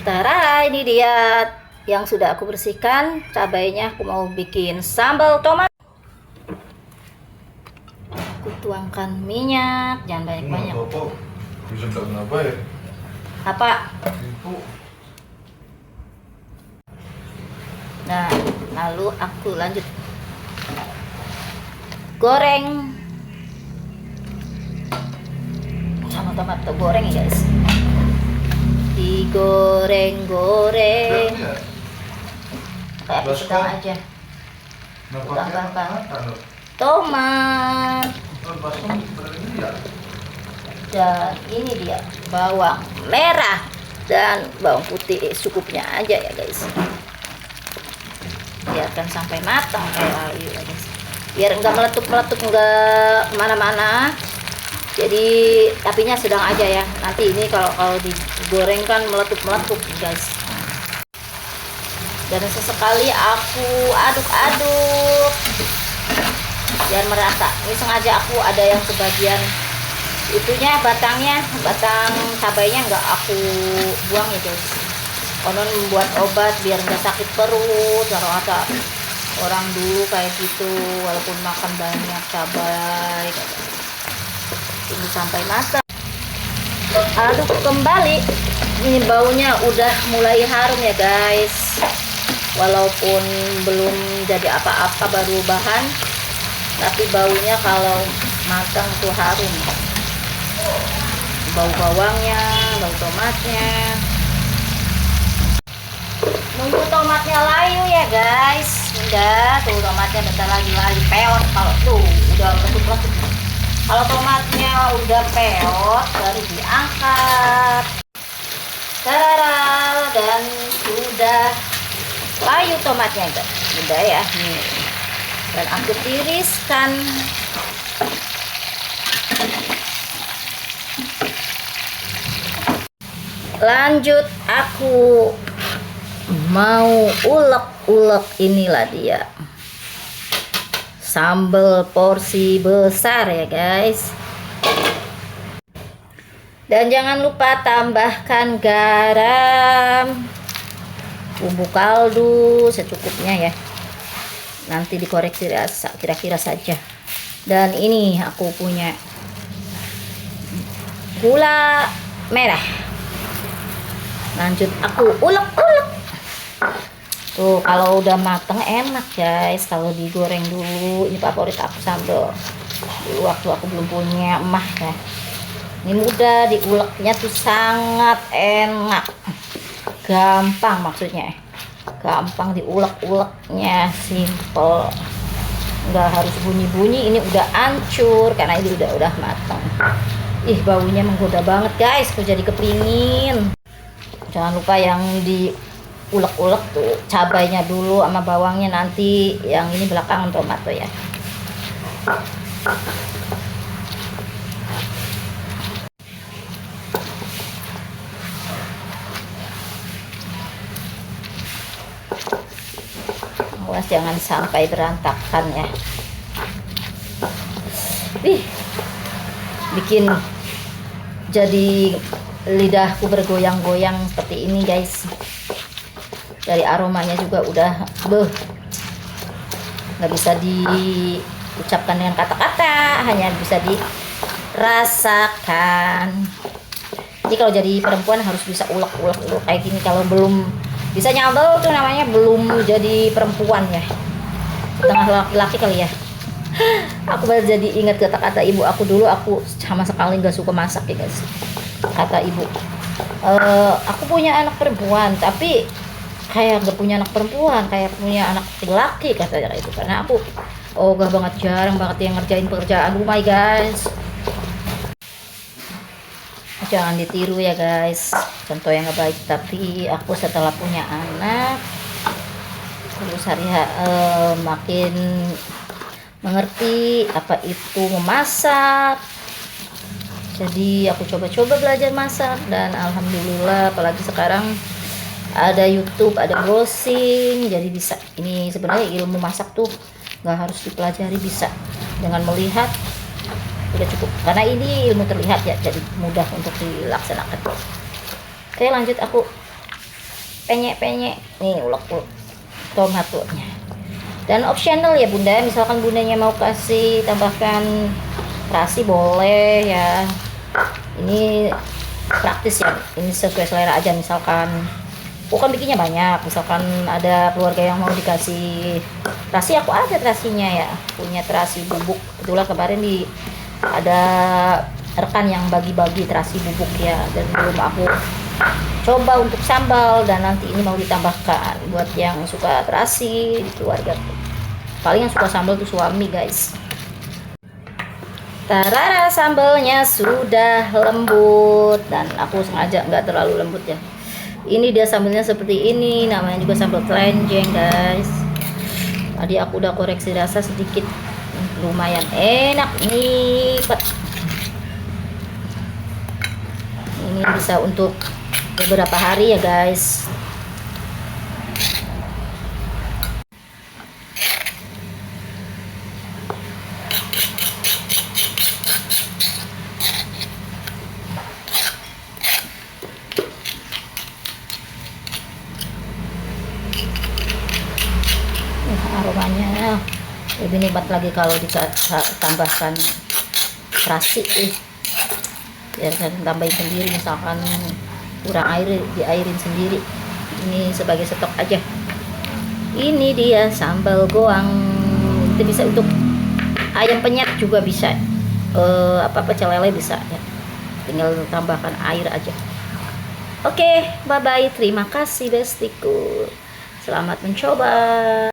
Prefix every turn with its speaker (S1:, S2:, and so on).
S1: Tara, ini dia yang sudah aku bersihkan. Cabainya aku mau bikin sambal tomat. Aku tuangkan minyak, jangan banyak-banyak.
S2: Bisa tak kenapa ya?
S1: Apa?
S2: Itu.
S1: Nah, lalu aku lanjut goreng sama tomat goreng ya guys. Digoreng-goreng kayak pisang aja. Tambahkan tomat dan ini dia bawang merah dan bawang putih secukupnya aja ya guys. Biarkan sampai matang kayak ayu ya guys, biar enggak meletup enggak kemana-mana. Jadi apinya sedang aja ya. Nanti ini kalau digoreng kan meletup guys. Dan sesekali aku aduk-aduk biar merata. Ini sengaja aku ada yang sebagian itunya batang cabainya nggak aku buang ya guys. Konon membuat obat biar nggak sakit perut. Kalau kata orang dulu kayak gitu, walaupun makan banyak cabai. Tunggu sampai matang, aduk kembali. Ini baunya udah mulai harum ya guys, walaupun belum jadi apa-apa, baru bahan, tapi baunya kalau matang tuh harum. Bau bawangnya, bau tomatnya. Nunggu tomatnya layu ya guys. Udah tuh tomatnya bentar lagi layu peot. Kalau tuh udah letup. Kalau tomatnya udah peot baru diangkat. Tarara, dan sudah layu tomatnya guys. Udah ya nih. Dan aku tiriskan. Lanjut aku mau ulek-ulek, inilah dia sambal porsi besar ya guys. Dan jangan lupa tambahkan garam, bumbu kaldu secukupnya ya, nanti dikoreksi rasa kira-kira saja. Dan ini aku punya gula merah. Lanjut aku ulek-ulek. Tuh kalau udah mateng enak guys kalau digoreng dulu. Ini favorit aku sambal dulu waktu aku belum punya emah ya. Ini mudah diuleknya tuh, sangat enak, gampang, maksudnya gampang diulek-uleknya, simple, nggak harus bunyi-bunyi. Ini udah hancur karena ini udah matang. Ih, baunya menggoda banget guys, aku jadi kepingin. Jangan lupa yang diulek-ulek tuh cabainya dulu sama bawangnya, nanti yang ini belakangan tomat tuh ya. Awas jangan sampai berantakan ya. Bikin jadi lidahku bergoyang-goyang seperti ini guys. Dari aromanya juga udah nggak bisa diucapkan dengan kata-kata, hanya bisa dirasakan. Jadi kalau jadi perempuan harus bisa ulek-ulek dulu kayak gini. Kalau belum bisa nyambel tuh namanya belum jadi perempuan ya, setengah laki-laki kali ya. Aku baru jadi ingat kata-kata ibu aku dulu. Aku sama sekali nggak suka masak ya guys. Kata ibu, aku punya anak perempuan tapi kayak nggak punya anak perempuan, kayak punya anak laki-laki katanya itu. Karena aku ogah banget, jarang banget yang ngerjain pekerjaan rumah guys. Jangan ditiru ya guys, contoh yang nggak baik. Tapi aku setelah punya anak terus makin mengerti apa itu memasak. Jadi aku coba-coba belajar masak dan alhamdulillah, apalagi sekarang ada YouTube, ada browsing, jadi bisa. Ini sebenarnya ilmu masak tuh nggak harus dipelajari, bisa dengan melihat udah cukup, karena ini ilmu terlihat ya, jadi mudah untuk dilaksanakan. Oke, lanjut aku penyek-penyek nih, ulek-ulek tomatonya. Dan optional ya bunda, misalkan bundanya mau kasih tambahkan terasi boleh ya, ini praktis ya, ini sesuai selera aja. Misalkan aku kan bikinnya banyak, misalkan ada keluarga yang mau dikasih terasi, aku ada terasinya ya, punya terasi bubuk. Kebetulan kemarin ada rekan yang bagi-bagi terasi bubuk ya, dan belum aku coba untuk sambal, dan nanti ini mau ditambahkan buat yang suka terasi di keluarga. Paling yang suka sambal tuh suami guys. Tarara, sambalnya sudah lembut, dan aku sengaja nggak terlalu lembut ya. Ini dia sambalnya seperti ini, namanya juga sambal kelenjeng guys. Tadi aku udah koreksi rasa sedikit, lumayan enak nih. Ini bisa untuk beberapa hari ya guys. Aromanya lebih nikmat lagi kalau ditambahkan terasi, biar saya tambahin sendiri, misalkan kurang air diairin sendiri, ini sebagai stok aja. Ini dia sambal goang, itu bisa untuk ayam penyet juga bisa, pecel lele bisa ya, tinggal tambahkan air aja. Oke, bye bye, terima kasih bestiku, selamat mencoba.